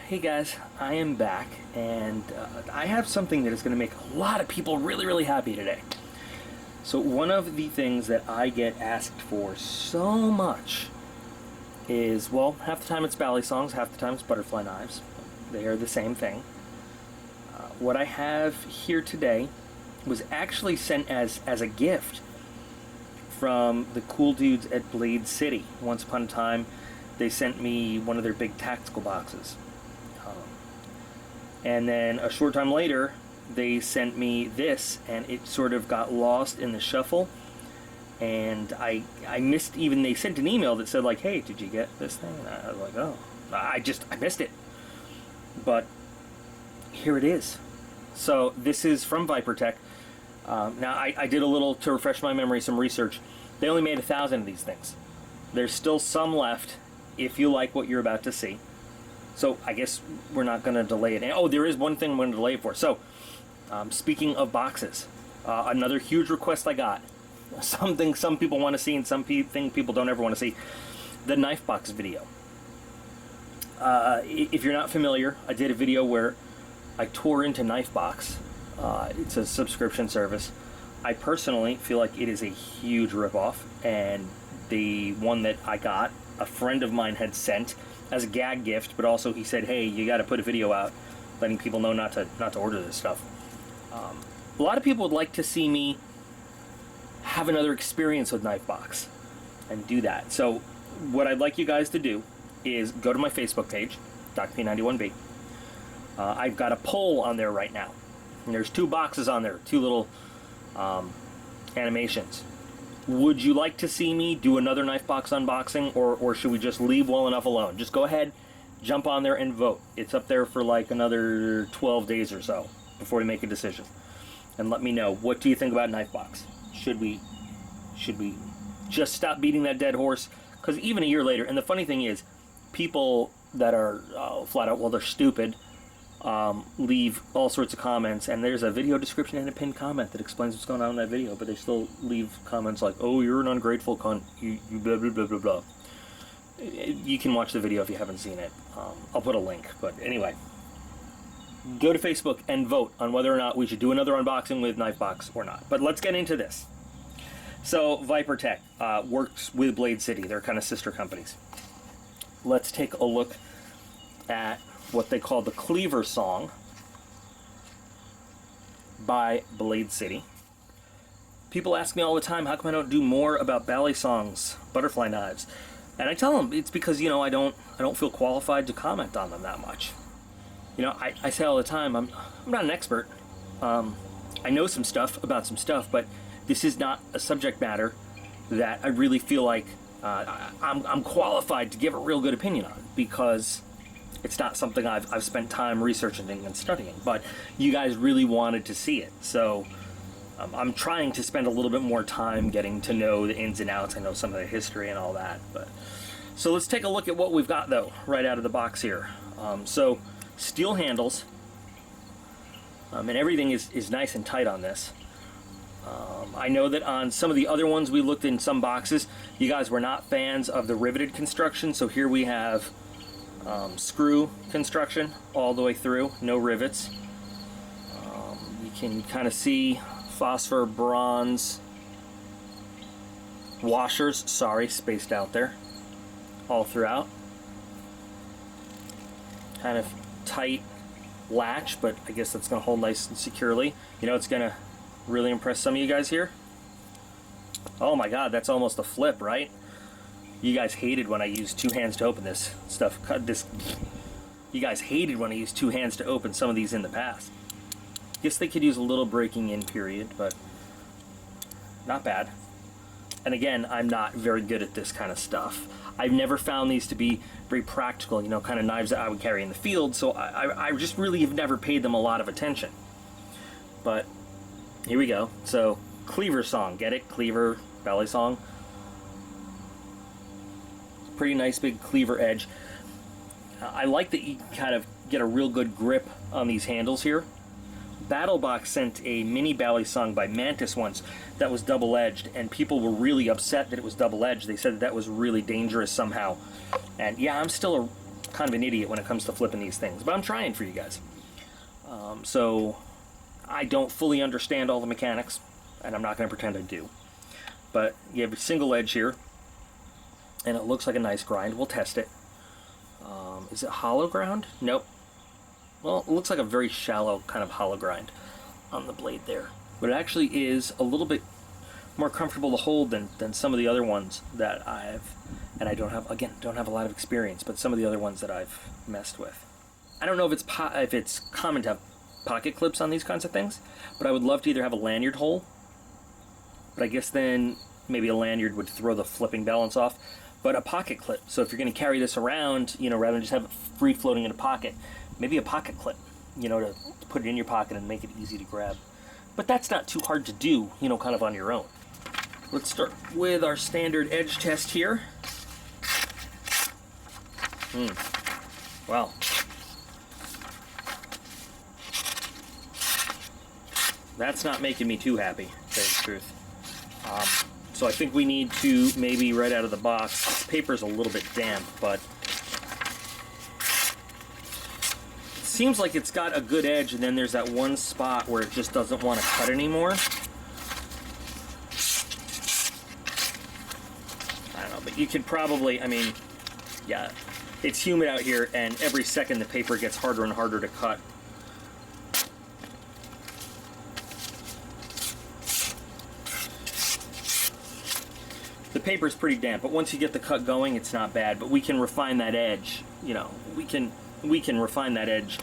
Hey guys, I am back, and I have something that is going to make a lot of people really, really happy today. So one of the things that I get asked for so much is, well, half the time it's Balisongs, half the time it's butterfly knives. They are the same thing. What I have here today was actually sent as a gift from the cool dudes at Blade City. Once upon a time, they sent me one of their big tactical boxes. And then a short time later, they sent me this, and it sort of got lost in the shuffle. And I missed, even they sent an email that said like, hey, did you get this thing? And I was like, oh, I missed it. But here it is. So this is from Viper-Tec. Now I did a little, to refresh my memory, some research. They only made 1,000 of these things. There's still some left if you like what you're about to see. So I guess we're not going to delay it. Oh, there is one thing I'm going to delay it for. So speaking of boxes, another huge request I got, something some people want to see and something people don't ever want to see, the knife box video. If you're not familiar, I did a video where I tore into Knifebox. It's a subscription service. I personally feel like it is a huge ripoff, and the one that I got, a friend of mine had sent as a gag gift, but also he said, hey, you got to put a video out letting people know not to order this stuff. A lot of people would like to see me have another experience with Knifebox and do that. So what I'd like you guys to do is go to my Facebook page, DocP91B. I've got a poll on there right now. And there's 2 boxes on there, 2 little animations. Would you like to see me do another knife box unboxing, or should we just leave well enough alone? Just go ahead, jump on there and vote. It's up there for like another 12 days or so before we make a decision. And let me know, what do you think about knife box? Should we just stop beating that dead horse? Because even a year later, and the funny thing is, people that are flat out, well, they're stupid, leave all sorts of comments, and there's a video description and a pinned comment that explains what's going on in that video, but they still leave comments like, oh, you're an ungrateful cunt, you blah blah blah blah blah. You can watch the video if you haven't seen it. I'll put a link, but anyway, go to Facebook and vote on whether or not we should do another unboxing with Knifebox or not. But let's get into this. So Viper-Tec works with Blade City. They're kind of sister companies. Let's take a look at what they call the Cleaversong by Blade City. People ask me all the time, how come I don't do more about Balisong's butterfly knives? And I tell them it's because, you know, I don't feel qualified to comment on them that much. You know, I say all the time, I'm not an expert. I know some stuff about some stuff, but this is not a subject matter that I really feel like I'm qualified to give a real good opinion on, because it's not something I've spent time researching and studying. But you guys really wanted to see it, so I'm trying to spend a little bit more time getting to know the ins and outs. I know some of the history and all that. But so let's take a look at what we've got, though, right out of the box here. So steel handles, and everything is nice and tight on this. I know that on some of the other ones we looked in some boxes, you guys were not fans of the riveted construction, so here we have screw construction all the way through, no rivets. You can kind of see phosphor bronze washers, spaced out there all throughout. Kind of tight latch, but I guess that's going to hold nice and securely. You know, it's going to really impress some of you guys here. Oh my god, that's almost a flip, right? You guys hated when I used 2 hands to open this stuff. You guys hated when I used 2 hands to open some of these in the past. Guess they could use a little breaking in period, but not bad. And again, I'm not very good at this kind of stuff. I've never found these to be very practical, you know, kind of knives that I would carry in the field, so I just really have never paid them a lot of attention. But here we go. So Cleaversong, get it? Cleaver, Balisong. Pretty nice big cleaver edge. I like that you kind of get a real good grip on these handles here. BattleBox sent a mini Balisong by Mantis once that was double-edged, and people were really upset that it was double-edged. They said that was really dangerous somehow. And yeah, I'm still kind of an idiot when it comes to flipping these things, but I'm trying for you guys. So I don't fully understand all the mechanics, and I'm not going to pretend I do. But you have a single edge here, and it looks like a nice grind. We'll test it. Is it hollow ground? Nope. Well, it looks like a very shallow kind of hollow grind on the blade there. But it actually is a little bit more comfortable to hold than some of the other ones that I've, and I don't have a lot of experience, but some of the other ones that I've messed with. I don't know if it's common to have pocket clips on these kinds of things, but I would love to either have a lanyard hole, but I guess then maybe a lanyard would throw the flipping balance off, but a pocket clip. So if you're going to carry this around, you know, rather than just have it free floating in a pocket, maybe a pocket clip, you know, to put it in your pocket and make it easy to grab. But that's not too hard to do, you know, kind of on your own. Let's start with our standard edge test here. Wow. That's not making me too happy, to tell you the truth. So I think we need to maybe right out of the box, this paper's a little bit damp, but it seems like it's got a good edge, and then there's that one spot where it just doesn't want to cut anymore. I don't know, but you could probably, I mean, yeah, it's humid out here, and every second the paper gets harder and harder to cut. The paper's pretty damp, but once you get the cut going, it's not bad. But we can refine that edge. You know, we can refine that edge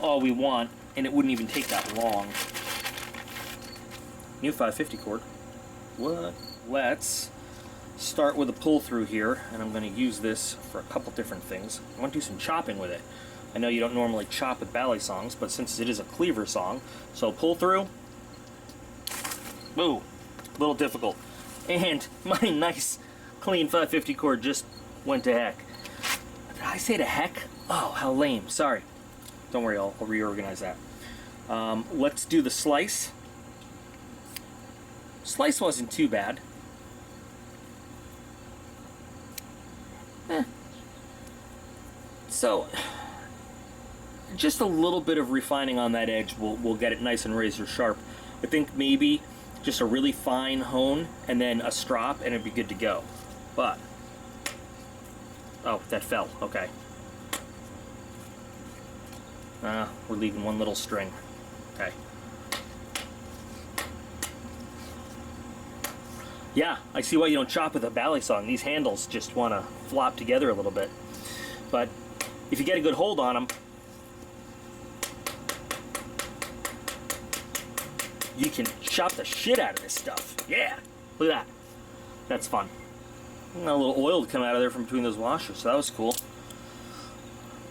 all we want, and it wouldn't even take that long. New 550 cord. What? Let's start with a pull through here, and I'm going to use this for a couple different things. I want to do some chopping with it. I know you don't normally chop with Balisongs, but since it is a Cleaversong, so pull through. Ooh, a little difficult. And my nice clean 550 cord just went to heck. Did I say to heck? Oh, how lame. Sorry. Don't worry, I'll reorganize that. Let's do the slice. Slice wasn't too bad. So, just a little bit of refining on that edge will get it nice and razor sharp. I think maybe just a really fine hone and then a strop and it'd be good to go. But, oh, that fell, okay. We're leaving one little string, okay. Yeah, I see why you don't chop with a Balisong. These handles just want to flop together a little bit. But if you get a good hold on them, you can chop the shit out of this stuff. Yeah, look at that. That's fun. And a little oil to come out of there from between those washers, so that was cool.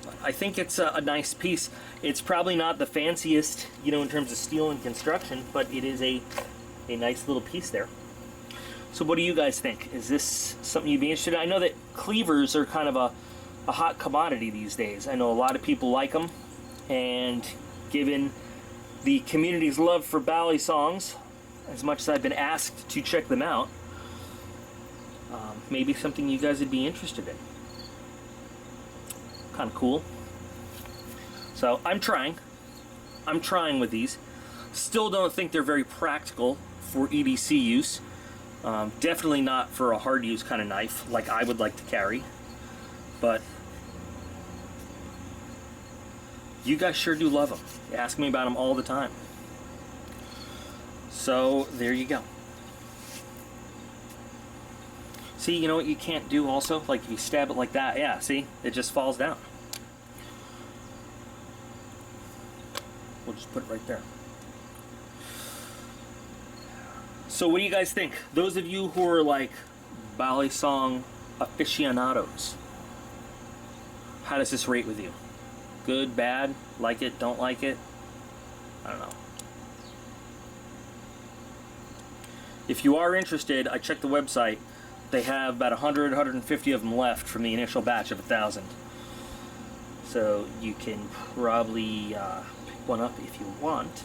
But I think it's a nice piece. It's probably not the fanciest, you know, in terms of steel and construction, but it is a nice little piece there. So what do you guys think? Is this something you'd be interested in? I know that cleavers are kind of a hot commodity these days. I know a lot of people like them, and given the community's love for Balisongs, as much as I've been asked to check them out, maybe something you guys would be interested in. Kind of cool. So I'm trying with these. Still don't think they're very practical for EDC use. Definitely not for a hard use kind of knife like I would like to carry, but you guys sure do love them. You ask me about them all the time. So there you go. See, you know what you can't do also? Like if you stab it like that, yeah, see? It just falls down. We'll just put it right there. So what do you guys think? Those of you who are like Balisong aficionados, how does this rate with you? Good, bad, like it, don't like it? I don't know. If you are interested, I checked the website. They have about 100, 150 of them left from the initial batch of 1,000. So you can probably pick one up if you want,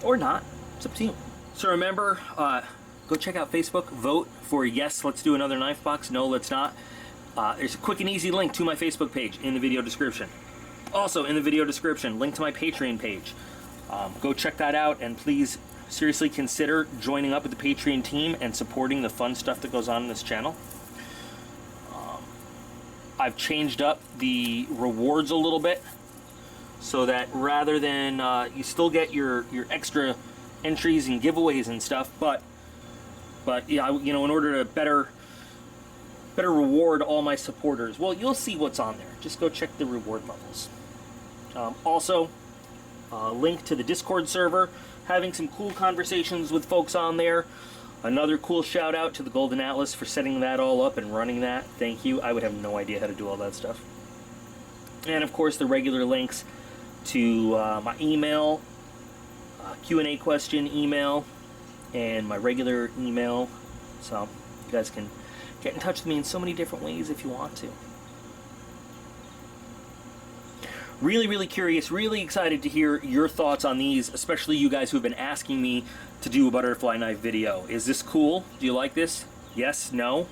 or not. It's up to you. So remember, go check out Facebook, vote for yes, let's do another knife box, no, let's not. There's a quick and easy link to my Facebook page in the video description. Also in the video description, link to my Patreon page. Go check that out, and please seriously consider joining up with the Patreon team and supporting the fun stuff that goes on in this channel. I've changed up the rewards a little bit so that rather than you still get your extra entries and giveaways and stuff, but yeah, you know, in order to better reward all my supporters, well, you'll see what's on there. Just go check the reward levels. Also, link to the Discord server, having some cool conversations with folks on there. Another cool shout out to the Golden Atlas for setting that all up and running that. Thank you. I would have no idea how to do all that stuff. And of course, the regular links to my email, Q&A question email, and my regular email. So you guys can get in touch with me in so many different ways if you want to. Really, really curious, really excited to hear your thoughts on these, especially you guys who have been asking me to do a butterfly knife video. Is this cool? Do you like this? Yes? No?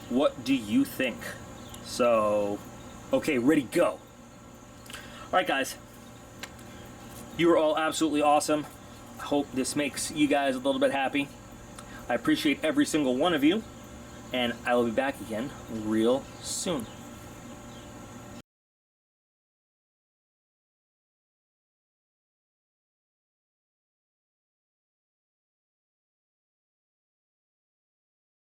What do you think? So, okay, ready, go. Alright guys, you are all absolutely awesome. I hope this makes you guys a little bit happy. I appreciate every single one of you, and I will be back again real soon.